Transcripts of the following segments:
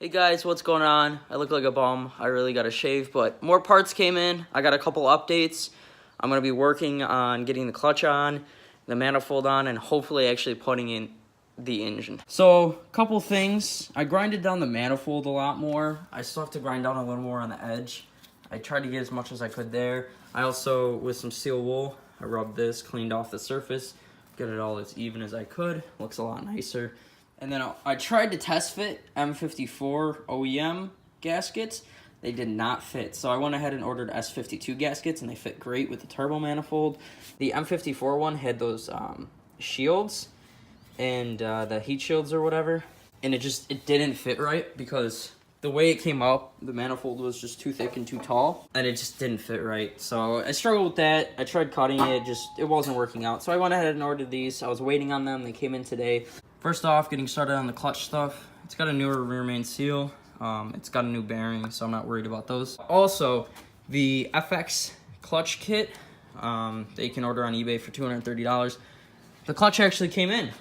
Hey guys, what's going on? I look like a bum. I really got to shave, but more parts came in. I got a couple updates. I'm going to be working on getting the clutch on, the manifold on, and hopefully actually putting in the engine. So, couple things. I grinded down the manifold a lot more. I still have to grind down a little more on the edge. I tried to get as much as I could there. I also, with some steel wool, I rubbed this, cleaned off the surface, get it all as even as I could. Looks a lot nicer. And then I tried to test fit M54 OEM gaskets. They did not fit. So I went ahead and ordered S52 gaskets, and they fit great with the turbo manifold. The M54 one had those shields and the heat shields or whatever. And it didn't fit right because the way it came up, the manifold was just too thick and too tall, and it just didn't fit right. So I struggled with that. I tried cutting it, it wasn't working out. So I went ahead and ordered these. I was waiting on them. They came in today. First off, getting started on the clutch stuff. It's got a newer rear main seal. It's got a new bearing, so I'm not worried about those. Also, the FX clutch kit, that you can order on eBay for $230. The clutch actually came in.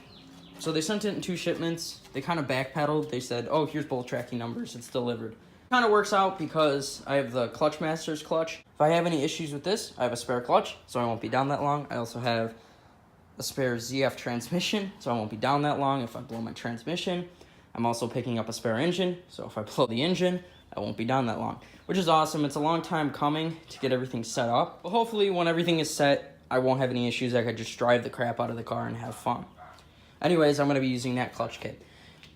So they sent it in 2 shipments. They kind of backpedaled. They said, oh, here's both tracking numbers. It's delivered. Kind of works out because I have the Clutch Masters clutch. If I have any issues with this, I have a spare clutch, so I won't be down that long. I also have a spare ZF transmission, so I won't be down that long if I blow my transmission. I'm also picking up a spare engine, so if I blow the engine, I won't be down that long, which is awesome. It's a long time coming to get everything set up, but hopefully when everything is set, I won't have any issues. I could just drive the crap out of the car and have fun. Anyways, I'm going to be using that clutch kit.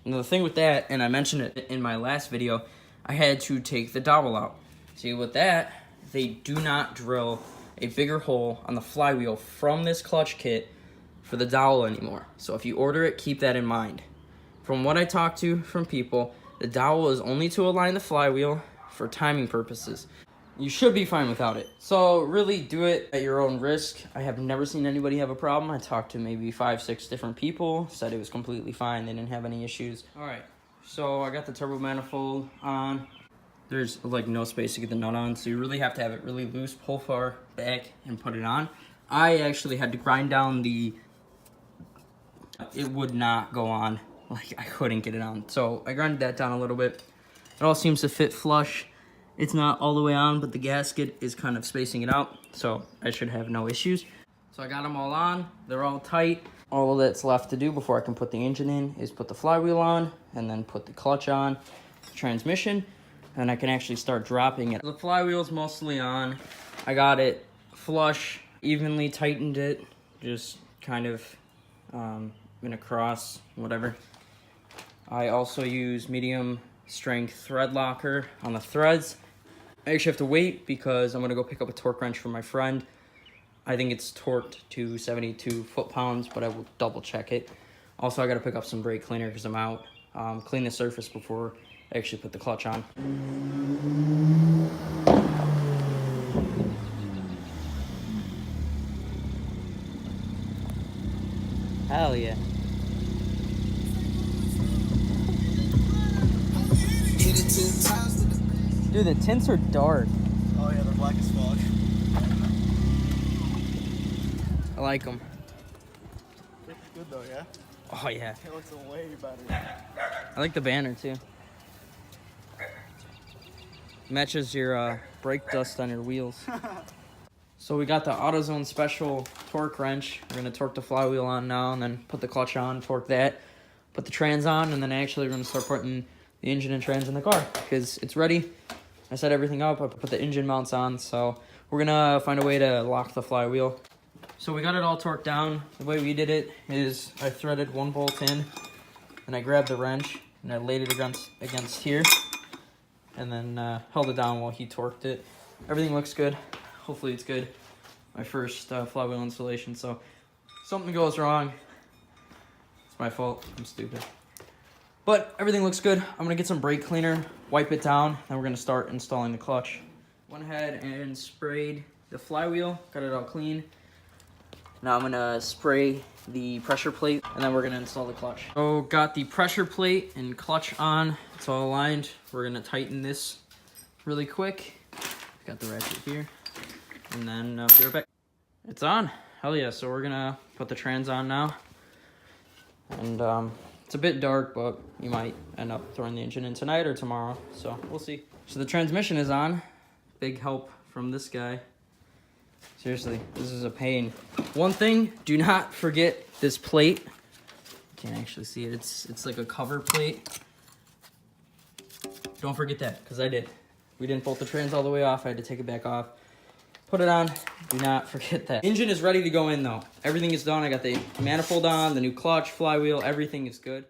And the thing with that, and I mentioned it in my last video, I had to take the dowel out. See, with that, they do not drill a bigger hole on the flywheel from this clutch kit for the dowel anymore. So if you order it, keep that in mind. From what I talked to from people, the dowel is only to align the flywheel for timing purposes. You should be fine without it. So really do it at your own risk. I have never seen anybody have a problem. I talked to maybe 5-6 different people, said it was completely fine. They didn't have any issues. All right, so I got the turbo manifold on. There's like no space to get the nut on, so you really have to have it really loose, pull far back and put it on. I actually had to grind down it would not go on. Like, I couldn't get it on. So I grinded that down a little bit. It all seems to fit flush. It's not all the way on, but the gasket is kind of spacing it out. So I should have no issues. So I got them all on. They're all tight. All that's left to do before I can put the engine in is put the flywheel on and then put the clutch on, the transmission, and I can actually start dropping it. The flywheel's mostly on. I got it flush, evenly tightened it, just kind of in a cross, whatever. I also use medium strength thread locker on the threads. I actually have to wait because I'm gonna go pick up a torque wrench from my friend. I think it's torqued to 72 foot-pounds, but I will double check it. Also, I gotta pick up some brake cleaner because I'm out. Clean the surface before I actually put the clutch on. Hell yeah. Dude, the tints are dark. Oh yeah, they're black as fuck. I like them. Looks good though, yeah? Oh yeah. It looks way better. I like the banner too. Matches your brake dust on your wheels. So we got the AutoZone special torque wrench. We're gonna torque the flywheel on now and then put the clutch on, torque that, put the trans on, and then actually we're gonna start putting the engine and trans in the car because it's ready. I set everything up. I put the engine mounts on, so we're gonna find a way to lock the flywheel. So we got it all torqued down. The way we did it is I threaded 1 bolt in, and I grabbed the wrench and I laid it against here, and then held it down while he torqued it. Everything looks good. Hopefully it's good. My first flywheel installation, so if something goes wrong, it's my fault. I'm stupid. But everything looks good. I'm gonna get some brake cleaner, wipe it down, then we're gonna start installing the clutch. Went ahead and sprayed the flywheel, got it all clean. Now I'm gonna spray the pressure plate, and then we're gonna install the clutch. So got the pressure plate and clutch on. It's all aligned. We're gonna tighten this really quick. Got the ratchet here. And then be right back. It's on. Hell yeah. So we're gonna put the trans on now. And It's a bit dark, but you might end up throwing the engine in tonight or tomorrow, so we'll see. So the transmission is on. Big help from this guy. Seriously, this is a pain. One thing, do not forget this plate. You can't actually see it. It's like a cover plate. Don't forget that, because I did. We didn't bolt the trans all the way off. I had to take it back off. Put it on. Do not forget that. Engine is ready to go in, though. Everything is done. I got the manifold on, the new clutch, flywheel. Everything is good.